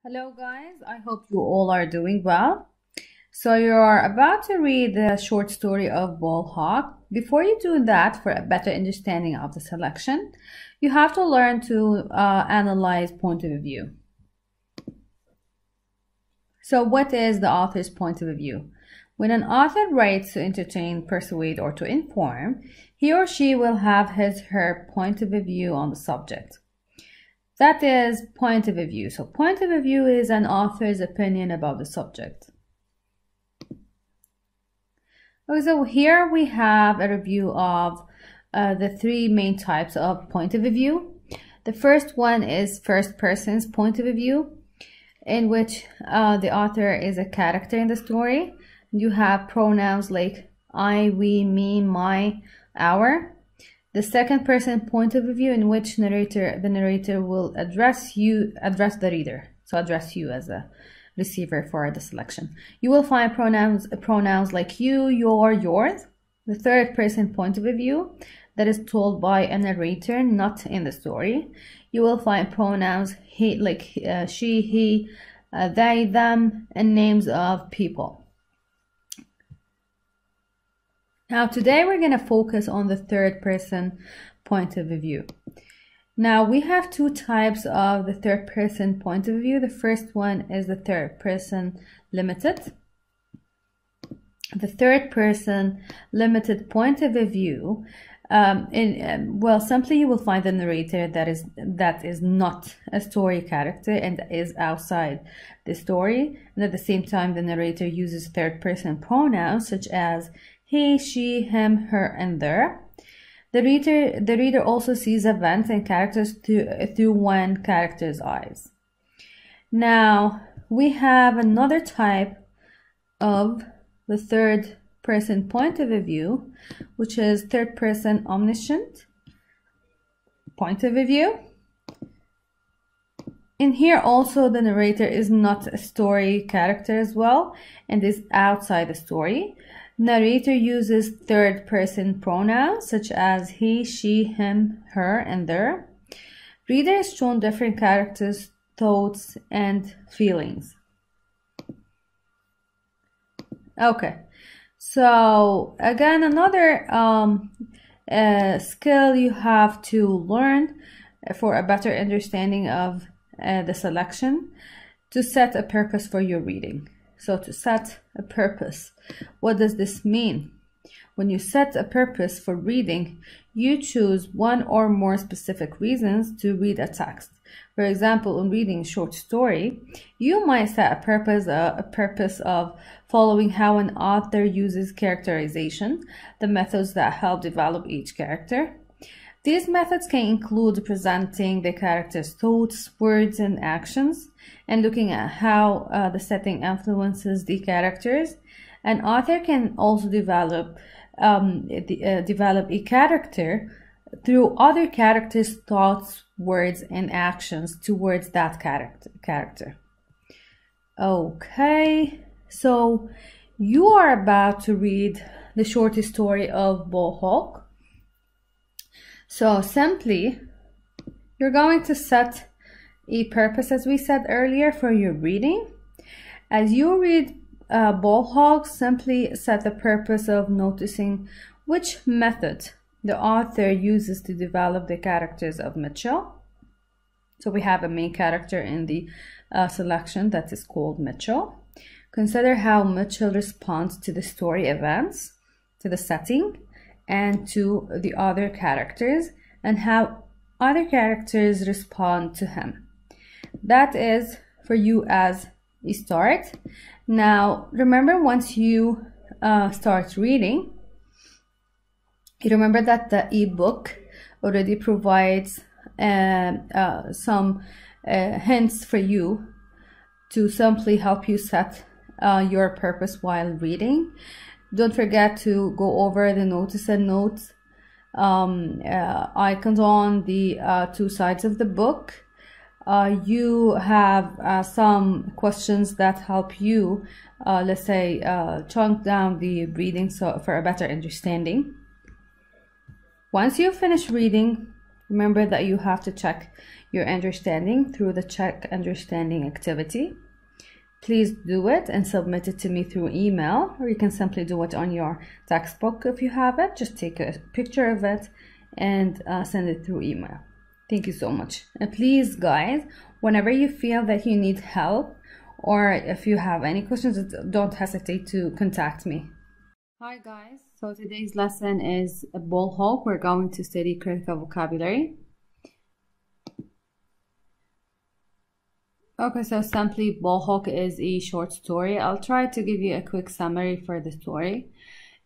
Hello guys, I hope you all are doing well. So you're about to read the short story of Ball Hawk. Before you do that, for a better understanding of the selection, you have to learn to analyze point of view. So what is the author's point of view? When an author writes to entertain, persuade, or to inform, he or she will have her point of view on the subject. That is point of view. So point of view is an author's opinion about the subject. Okay, so here we have a review of the three main types of point of view. The first one is first person's point of view, in which the author is a character in the story. You have pronouns like I, we, me, my, our. The second person point of view, in which the narrator will address the reader. So address you as a receiver for the selection. You will find pronouns like you, your, yours. The third person point of view, that is told by a narrator, not in the story. You will find pronouns he, like she, he, they, them, and names of people. Now today we're going to focus on the third person point of view. Now we have two types of the third person point of view. The first one is the third person limited. The third person limited point of view, simply you will find the narrator that is not a story character and is outside the story, and at the same time the narrator uses third person pronouns such as he, she, him, her, and their. The reader also sees events and characters through one character's eyes. Now, we have another type of the third person point of view, which is third person omniscient point of view. In here also the narrator is not a story character as well and is outside the story. Narrator uses third person pronouns such as he, she, him, her, and their. Reader is shown different characters, thoughts, and feelings. Okay, so again, another skill you have to learn for a better understanding of the selection: to set a purpose for your reading. So to set a purpose, what does this mean? When you set a purpose for reading, you choose one or more specific reasons to read a text. For example, in reading a short story, you might set a purpose of following how an author uses characterization, the methods that help develop each character. These methods can include presenting the character's thoughts, words, and actions, and looking at how the setting influences the characters. An author can also develop a character through other characters' thoughts, words, and actions towards that character. Okay, so you are about to read the short story of Ball Hawk. So simply, you're going to set a purpose, as we said earlier, for your reading. As you read Ball Hawk, simply set the purpose of noticing which method the author uses to develop the characters of Mitchell. So we have a main character in the selection that is called Mitchell. Consider how Mitchell responds to the story events, to the setting, and to the other characters, and how other characters respond to him. That is for you as a start. Now remember, once you start reading, you remember that the ebook already provides some hints for you to simply help you set your purpose while reading. Don't forget to go over the notice and notes icons on the two sides of the book. You have some questions that help you, let's say, chunk down the reading for a better understanding. Once you finish reading, remember that you have to check your understanding through the check understanding activity. Please do it and submit it to me through email, or you can simply do it on your textbook if you have it. Just take a picture of it and send it through email. Thank you so much. And please, guys, whenever you feel that you need help or if you have any questions, don't hesitate to contact me. Hi guys, so today's lesson is a ball hawk. We're going to study critical vocabulary. Okay, so simply ball hawk is a short story. I'll try to give you a quick summary for the story.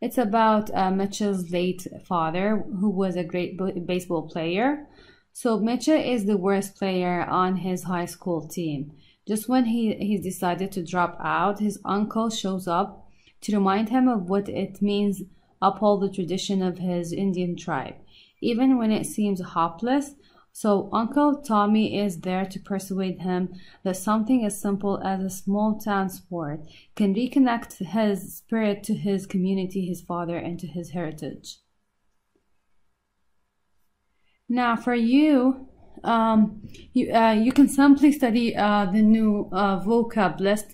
It's about Mitchell's late father, who was a great baseball player. So Mitchell is the worst player on his high school team. Just when he decided to drop out, his uncle shows up to remind him of what it means uphold the tradition of his Indian tribe, even when it seems hopeless. So Uncle Tommy is there to persuade him that something as simple as a small town sport can reconnect his spirit to his community, his father, and to his heritage. Now for you, you can simply study the new vocab list.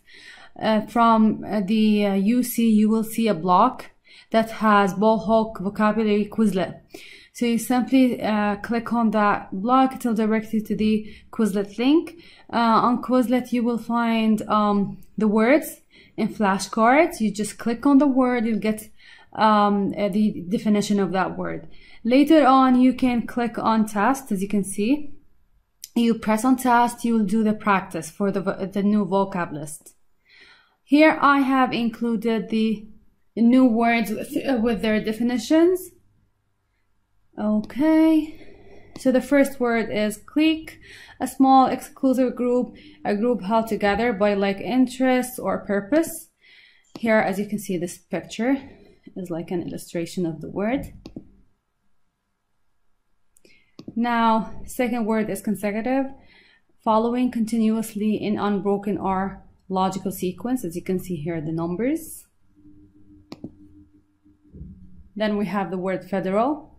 From the UC, you will see a block that has ball hawk vocabulary Quizlet. So you simply click on that block. It will direct you to the Quizlet link. On Quizlet, you will find the words in flashcards. You just click on the word, you'll get the definition of that word. Later on, you can click on test. As you can see, you press on test, you will do the practice for the new vocab list. Here I have included the new words with their definitions. Okay, so the first word is clique, a small exclusive group, a group held together by like interests or purpose. Here, as you can see, this picture is like an illustration of the word. Now, second word is consecutive, following continuously in unbroken or logical sequence. As you can see here, the numbers. Then we have the word federal.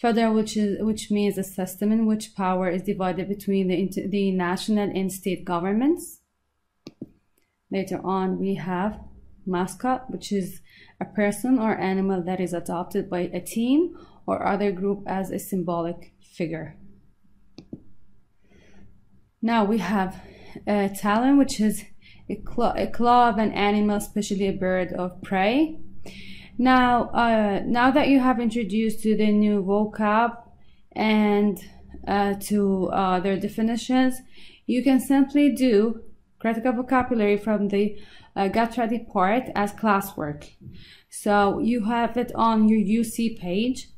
Federal, which means a system in which power is divided between the national and state governments. Later on, we have mascot, which is a person or animal that is adopted by a team or other group as a symbolic figure. Now we have talon, which is a claw of an animal, especially a bird of prey. Now that you have introduced to the new vocab and to their definitions, you can simply do critical vocabulary from the get ready part as classwork. So you have it on your UC page.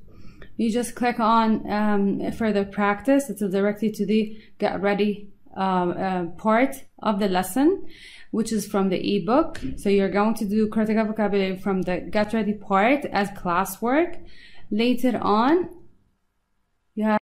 You just click on further practice. It will direct you to the get ready part of the lesson, which is from the ebook. So you're going to do critical vocabulary from the get ready part as classwork. Later on, you have